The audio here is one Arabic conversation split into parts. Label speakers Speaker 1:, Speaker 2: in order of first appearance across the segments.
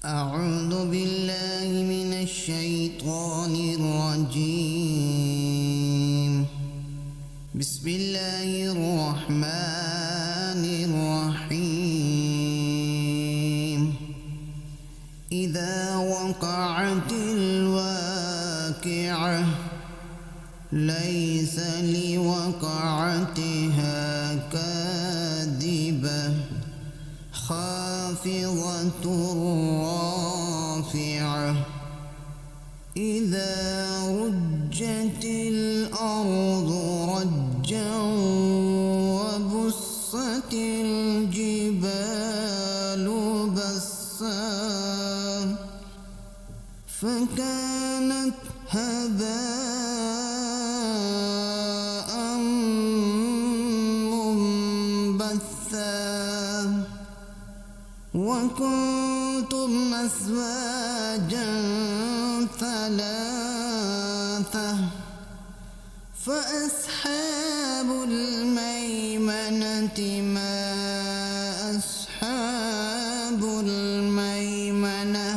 Speaker 1: أعوذ بالله من الشيطان الرجيم. بسم الله الرحمن الرحيم. إذا وقعت الواقعة ليس لوقعتها كاذبة خافضة رافعة إذا رجت الأرض رجا وبست الجبال بسا فكانت هباء منبثا وكنتم أزواجا ثلاثة فأصحاب الميمنة ما أصحاب الميمنة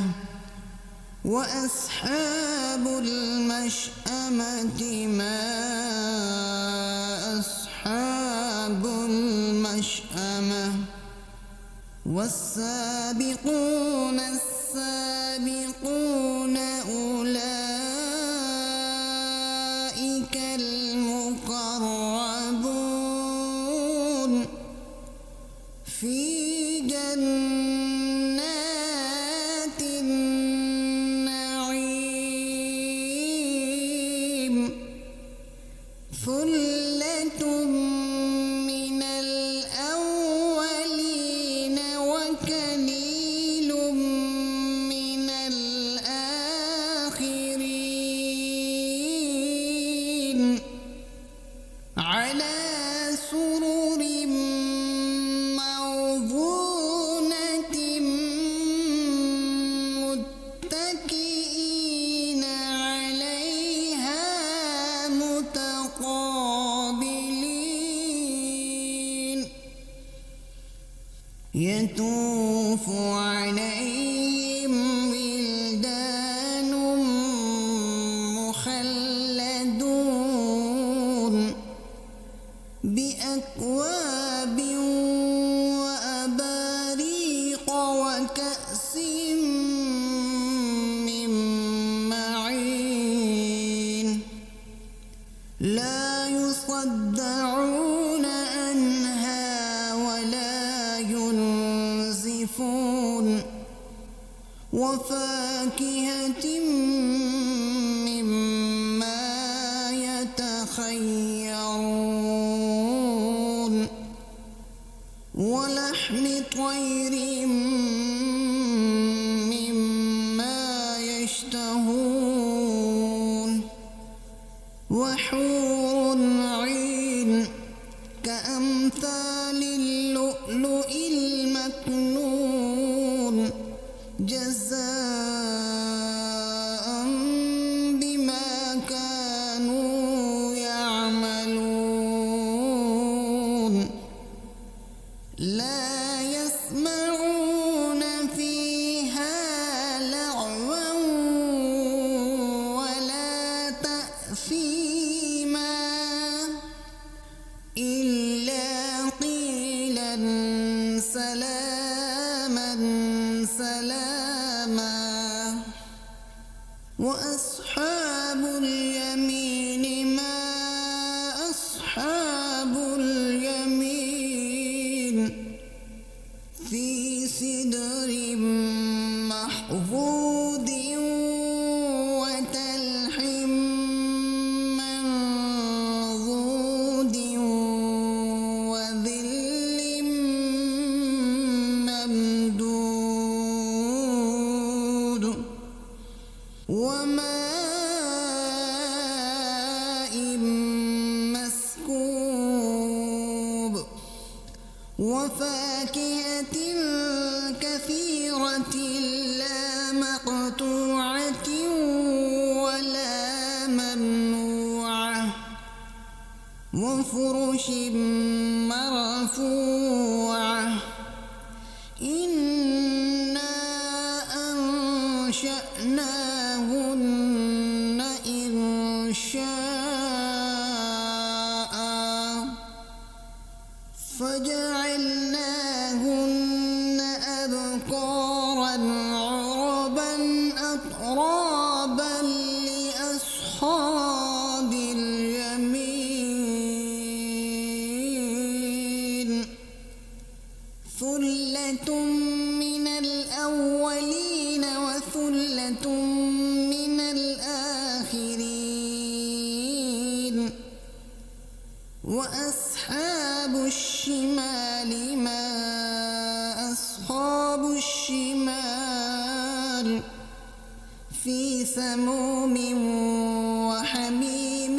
Speaker 1: وأصحاب المشأمة ما أصحاب المشأمة والسابقون السابقون أولئك المقربون في جنات النعيم ثلة من الأولين وقليل من الآخرين على سرر موضونة متكئين عليها متقابلين يطوف عليهم ولدان مخلدون بأكواب وأباريق وكأس من معين لا يصدعون عنها ولا ينزفون وفاكهة مما يتخيرون ولحم طير مما يشتهون وحور عين كأمثال اللؤلؤ المكنون جزاء بما كانوا يعملون لا يسمعون فيها لغوا ولا تأثيما إلا قيلا سلاما سلاما وأصحاب اليمين ما أصحاب اليمين في سدر محفوظ وتلح منضود وظل ممدود وماء مسكوب وفاكهة كثيرة لا مقطوعة ولا ممنوعة وفرش مرفوعة إنا أنشأناهن إنشاء فجعلناهن أبكارا عربا أترابا لأصحاب اليمين ثلة من الأولين وثلة من الآخرين وأصحاب الشمال ما أصحاب الشمال في سموم وحميم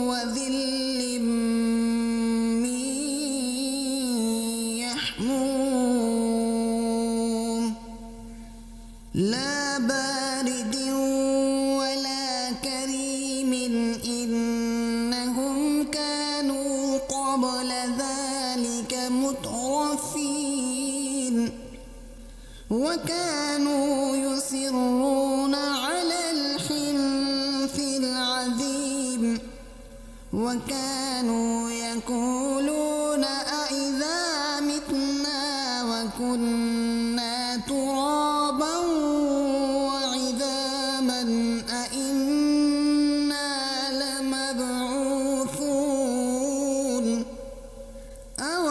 Speaker 1: وظل من يحموم لا بارد ولا كريم إنهم كانوا قبل ذلك مترفين وكانوا يصرون على الحنث العظيم وكانوا يقولون أإذا متنا وكنا ترابا وعظاما أإنا لمبعوثون أو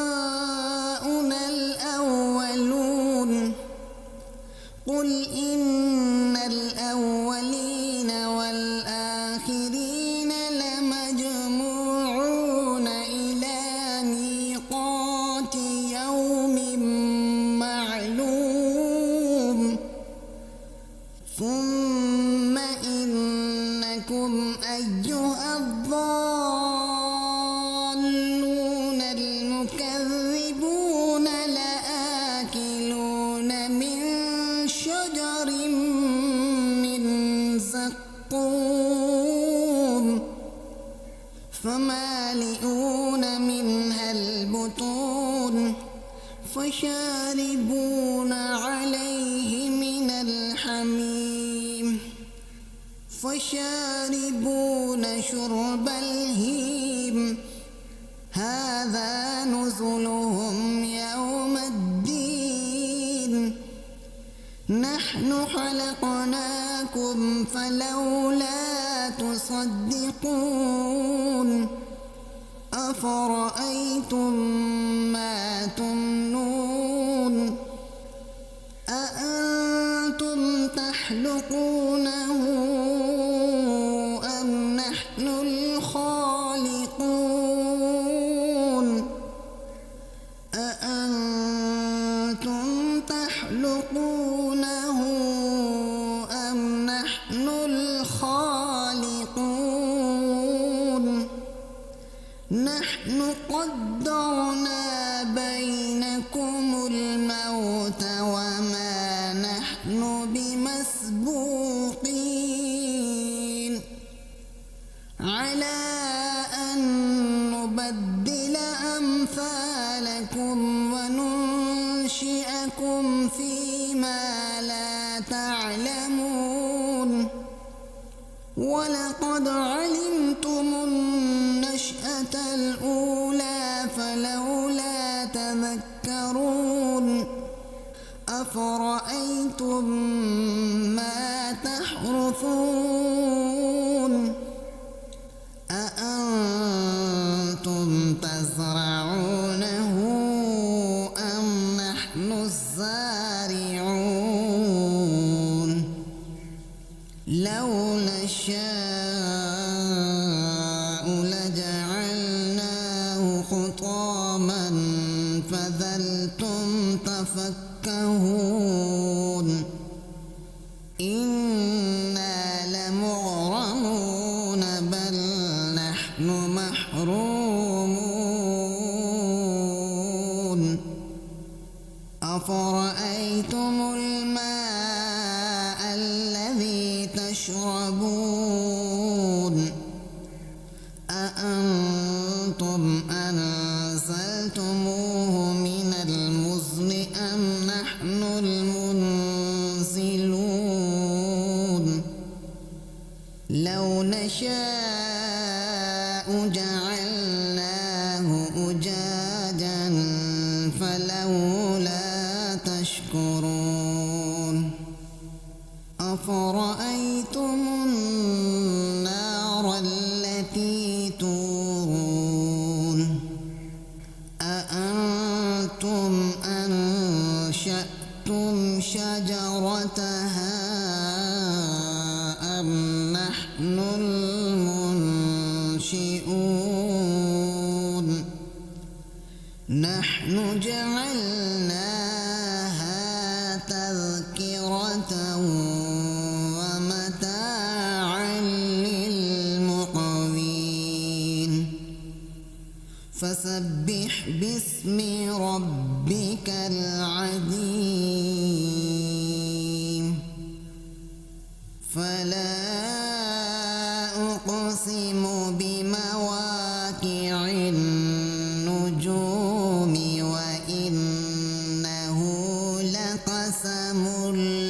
Speaker 1: آباؤنا الأولون قل إن الأولين والآخرين لمجموعون إلى ميقات يوم معلوم ثم إنكم أيها الضالون المكذبون لآكلون من شجر من زقوم فمالئون منها البطون فشاربون عليه من الحميم فشاربون شرب الهيم هذا نزلهم يوم الدين نحن خلقناكم فلولا تصدقون أفرأيتم ما تمنون أأنتم تخلقونه أم نحن الخالقون أأنتم تخلقونه أم نحن الخالقون نحن قدرنا بينكم الموت وما نحن بمسبوقين على أن نبدل أمثالكم وننشئكم فيما لا تعلمون ولقد علمتم النشأة الأولى فلولا تذكرون أفرأيتم ما تحرثون أأنتم تزرعونه أم نحن الزارعون لو نشاء لجعلناه حطاما فظلتم تفكهون إنا لمغرمون بل نحن محرومون أفرأيتم الماء الذي تشربون أأنتم أنزلتموه من المزن أم نحن المنزلون نشاء جعلناه أجاجا فلولا تشكرون أفرأيتم النار التي تورون أأنتم أنشأتم شجرتها أم نحن المنشئون نحن جعلناها تذكرة ومتاعا للمقوين فسبح باسم ربك العظيم فلا أقسم بمواقع النجوم وإنه لقسم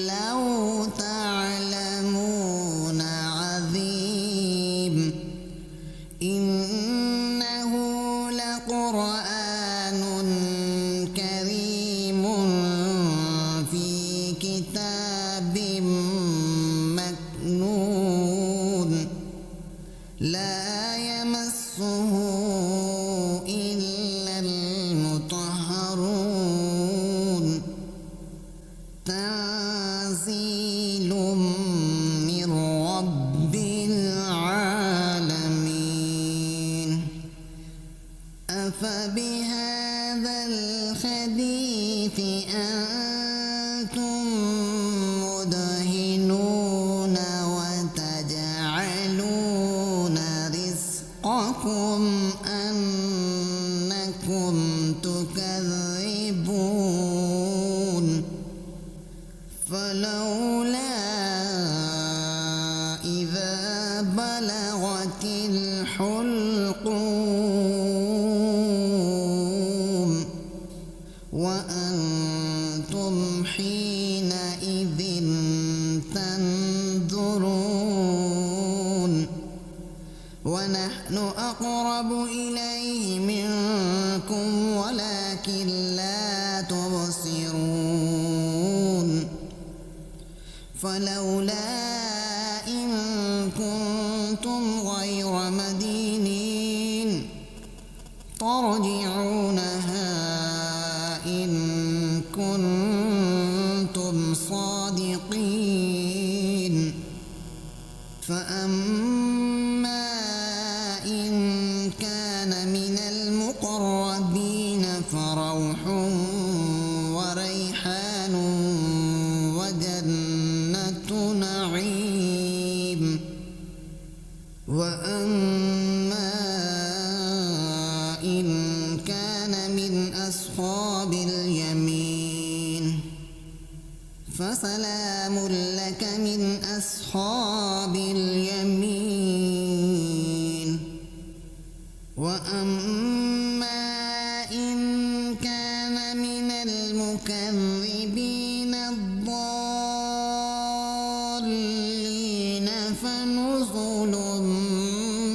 Speaker 1: لو تعلمون عظيم إنه لقرآن كريم في كتاب مكنون لا يمسه إلا المطهرون تنزيل من رب العالمين أفبهذا الحديث أنتم مدهنون وتجعلون رزقكم أنكم تكذبون فلولا إذا بلغت الحلقوم وأنتم حينئذ تنظرون ونحن أقرب إليه منكم ولكن لا تبصرون فلولا إن كنتم غير مدينين ترجعونها إن كنتم صادقين فأما إن كان من المقربين فروح وريحان وجنة نعيم وأما إن كان من أصحاب اليمين فسلام لك من أصحاب اليمين وأما إن كان من المكذبين الضالين فنزل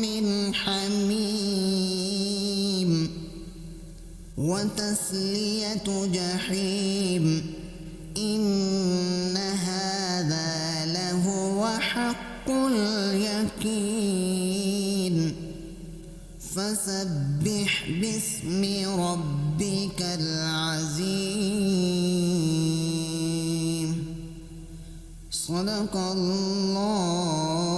Speaker 1: من حميم وتسلية جحيم إن هذا لهو حق اليقين فسبح باسم ربك العظيم صدق الله